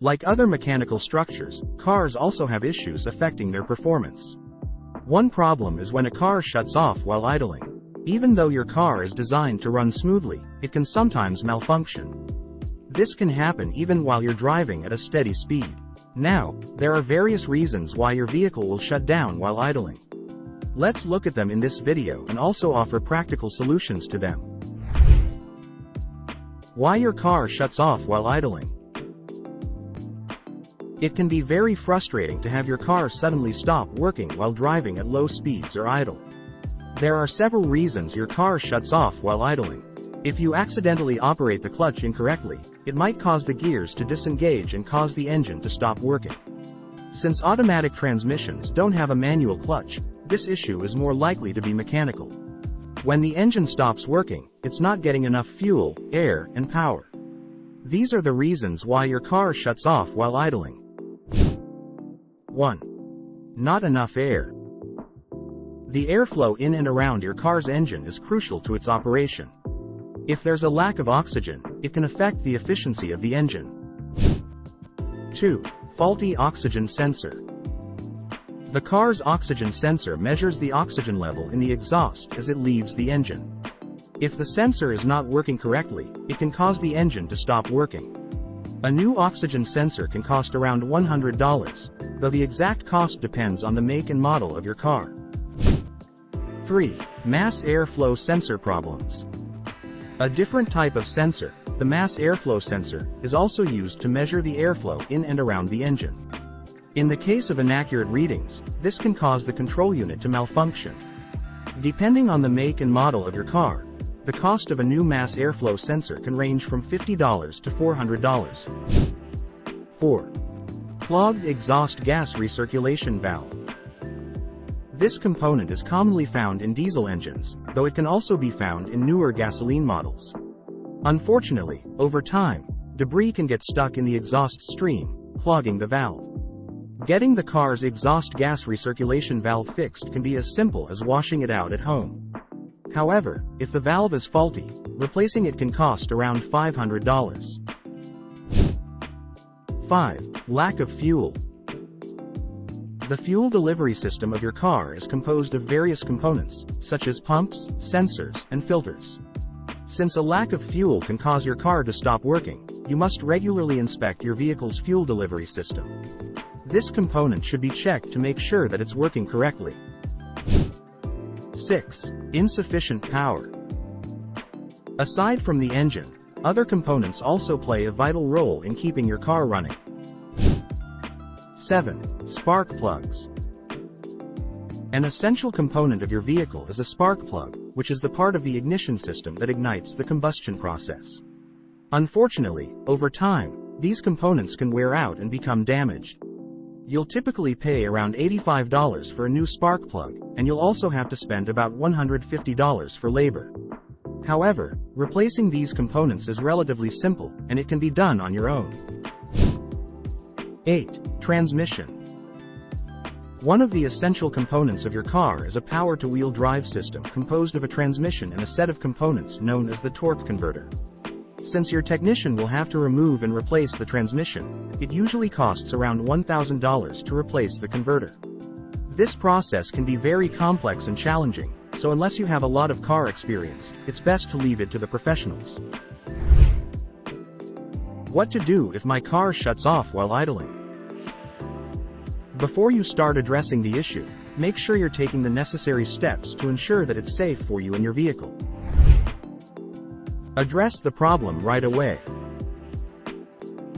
Like other mechanical structures, cars also have issues affecting their performance. One problem is when a car shuts off while idling. Even though your car is designed to run smoothly, it can sometimes malfunction. This can happen even while you're driving at a steady speed. Now, there are various reasons why your vehicle will shut down while idling. Let's look at them in this video and also offer practical solutions to them. Why your car shuts off while idling. It can be very frustrating to have your car suddenly stop working while driving at low speeds or idle. There are several reasons your car shuts off while idling. If you accidentally operate the clutch incorrectly, it might cause the gears to disengage and cause the engine to stop working. Since automatic transmissions don't have a manual clutch, this issue is more likely to be mechanical. When the engine stops working, it's not getting enough fuel, air, and power. These are the reasons why your car shuts off while idling. 1. Not enough air. The airflow in and around your car's engine is crucial to its operation. If there's a lack of oxygen, it can affect the efficiency of the engine. 2. Faulty oxygen sensor. The car's oxygen sensor measures the oxygen level in the exhaust as it leaves the engine. If the sensor is not working correctly, it can cause the engine to stop working. A new oxygen sensor can cost around $100, though the exact cost depends on the make and model of your car. 3. Mass airflow sensor problems. A different type of sensor, the mass airflow sensor, is also used to measure the airflow in and around the engine. In the case of inaccurate readings, this can cause the control unit to malfunction. Depending on the make and model of your car, the cost of a new mass airflow sensor can range from $50 to $400. 4. Clogged exhaust gas recirculation valve. This component is commonly found in diesel engines, though it can also be found in newer gasoline models. Unfortunately, over time, debris can get stuck in the exhaust stream, clogging the valve. Getting the car's exhaust gas recirculation valve fixed can be as simple as washing it out at home. However, if the valve is faulty, replacing it can cost around $500. 5. Lack of fuel. The fuel delivery system of your car is composed of various components, such as pumps, sensors, and filters. Since a lack of fuel can cause your car to stop working, you must regularly inspect your vehicle's fuel delivery system. This component should be checked to make sure that it's working correctly. 6. Insufficient power. Aside from the engine, other components also play a vital role in keeping your car running. 7. Spark plugs. An essential component of your vehicle is a spark plug, which is the part of the ignition system that ignites the combustion process. Unfortunately, over time, these components can wear out and become damaged. You'll typically pay around $85 for a new spark plug, and you'll also have to spend about $150 for labor. However, replacing these components is relatively simple, and it can be done on your own. 8. Transmission. One of the essential components of your car is a power-to-wheel drive system composed of a transmission and a set of components known as the torque converter. Since your technician will have to remove and replace the transmission, it usually costs around $1,000 to replace the converter. This process can be very complex and challenging, so unless you have a lot of car experience, it's best to leave it to the professionals. What to do if my car shuts off while idling? Before you start addressing the issue, make sure you're taking the necessary steps to ensure that it's safe for you and your vehicle. Address the problem right away.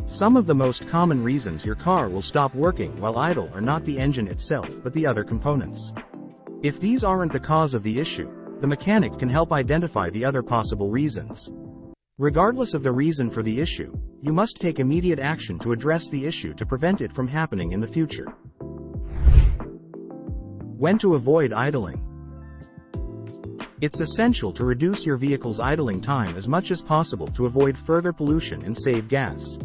Some of the most common reasons your car will stop working while idle are not the engine itself but the other components. If these aren't the cause of the issue, the mechanic can help identify the other possible reasons. Regardless of the reason for the issue, you must take immediate action to address the issue to prevent it from happening in the future. When to avoid idling. It's essential to reduce your vehicle's idling time as much as possible to avoid further pollution and save gas.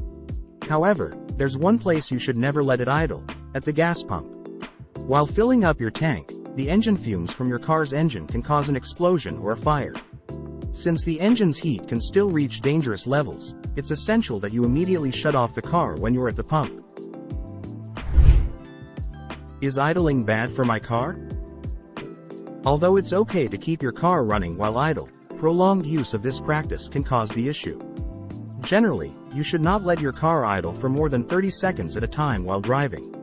However, there's one place you should never let it idle: at the gas pump. While filling up your tank, the engine fumes from your car's engine can cause an explosion or a fire. Since the engine's heat can still reach dangerous levels, it's essential that you immediately shut off the car when you're at the pump. Is idling bad for my car? Although it's okay to keep your car running while idle, prolonged use of this practice can cause the issue. Generally, you should not let your car idle for more than 30 seconds at a time while driving.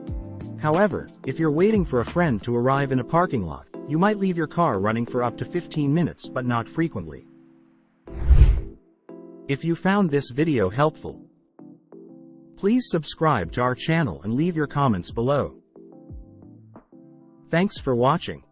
However, if you're waiting for a friend to arrive in a parking lot, you might leave your car running for up to 15 minutes but not frequently. If you found this video helpful, please subscribe to our channel and leave your comments below. Thanks for watching.